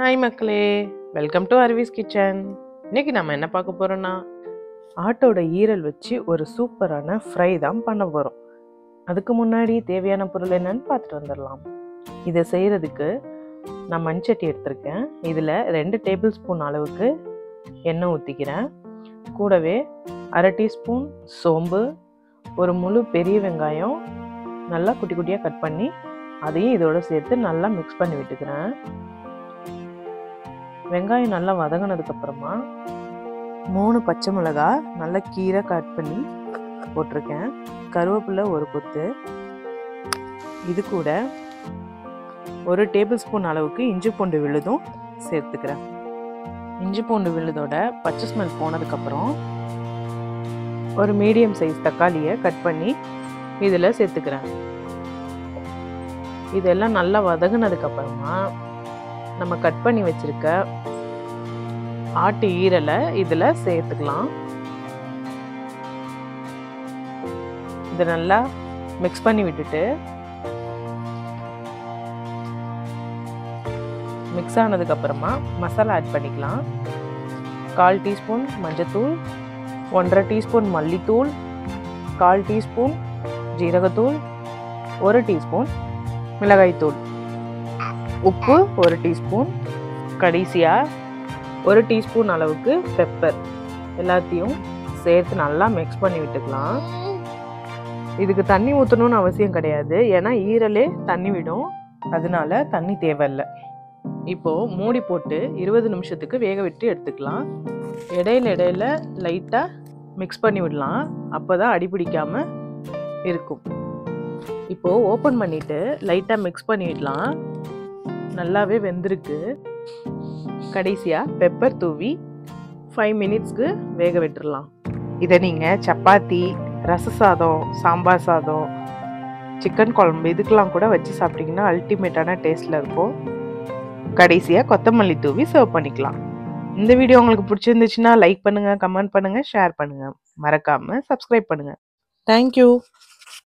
Hi மக்களே, welcome to அர்விஸ் kitchen. இன்னைக்கு நம்ம என்ன பார்க்க போறோம்னா, ஆட்டோட ஈரல் வச்சு ஒரு சூப்பரான ஃப்ரை தான் பண்ண போகிறோம். அதுக்கு முன்னாடி தேவையான பொருள் என்னன்னு பார்த்துட்டு வந்துடலாம். இதை செய்கிறதுக்கு நான் மண்சட்டி எடுத்திருக்கேன். இதில் 2 டேபிள் ஸ்பூன் அளவுக்கு எண்ணெய் ஊற்றிக்கிறேன். கூடவே 1/2 டீஸ்பூன் சோம்பு, ஒரு முழு பெரிய வெங்காயம் நல்லா குட்டி குட்டியாக கட் பண்ணி அதையும் இதோட சேர்த்து நல்லா மிக்ஸ் பண்ணி விட்டுக்கிறேன். வெங்காயம் நல்லா வதங்கினதுக்கப்புறமா 3 பச்சை மிளகாய் நல்லா கீரை கட் பண்ணி போட்டிருக்கேன். கருவேப்பிலை ஒரு கொத்து. இது கூட 1 டேபிள் ஸ்பூன் அளவுக்கு இஞ்சி பூண்டு விழுதும் சேர்த்துக்கிறேன். இஞ்சி பூண்டு விழுதோட பச்சை ஸ்மெல் போனதுக்கப்புறம் ஒரு மீடியம் சைஸ் தக்காளியை கட் பண்ணி இதில் சேர்த்துக்கிறேன். இதெல்லாம் நல்லா வதங்கினதுக்கப்புறமா நம்ம கட் பண்ணி வச்சிருக்க ஆட்டு ஈரலை இதில் சேர்த்துக்கலாம். இதை நல்லா மிக்ஸ் பண்ணி விட்டுட்டு மிக்ஸ் ஆனதுக்கப்புறமா மசாலா ஆட் பண்ணிக்கலாம். 1/4 டீஸ்பூன் மஞ்சத்தூள், 1/2 டீஸ்பூன் மல்லித்தூள், 1/4 டீஸ்பூன் ஜீரகத்தூள், 1 டீஸ்பூன் மிளகாய்த்தூள், உப்பு 1 டீஸ்பூன், கடைசியாக 1 டீஸ்பூன் அளவுக்கு பெப்பர் எல்லாத்தையும் சேர்த்து நல்லா மிக்ஸ் பண்ணி விட்டுக்கலாம். இதுக்கு தண்ணி ஊற்றணும்னு அவசியம் கிடையாது, ஏன்னா ஈரலே தண்ணி விடும், அதனால தண்ணி தேவையில்லை. இப்போது மூடி போட்டு 20 நிமிஷத்துக்கு வேக விட்டு எடுத்துக்கலாம். இடையில லைட்டாக மிக்ஸ் பண்ணி விடலாம், அப்போ தான் அடி பிடிக்காமல் இருக்கும். இப்போது ஓப்பன் பண்ணிவிட்டு லைட்டாக மிக்ஸ் பண்ணிடலாம். நல்லாவே வெந்திருக்கு. கடைசியாக பெப்பர் தூவி 5 மினிட்ஸ்க்கு வேக விட்டுடலாம். இதை நீங்கள் சப்பாத்தி, ரச சாதம், சாம்பார் சாதம், சிக்கன் குழம்பு இதுக்கெல்லாம் கூட வச்சு சாப்பிட்டிங்கன்னா அல்டிமேட்டான டேஸ்ட்டில் இருக்கும். கடைசியாக கொத்தமல்லி தூவி சர்வ் பண்ணிக்கலாம். இந்த வீடியோ உங்களுக்கு பிடிச்சிருந்துச்சுன்னா லைக் பண்ணுங்கள், கமெண்ட் பண்ணுங்கள், ஷேர் பண்ணுங்கள். மறக்காமல் சப்ஸ்கிரைப் பண்ணுங்கள். தேங்க்யூ.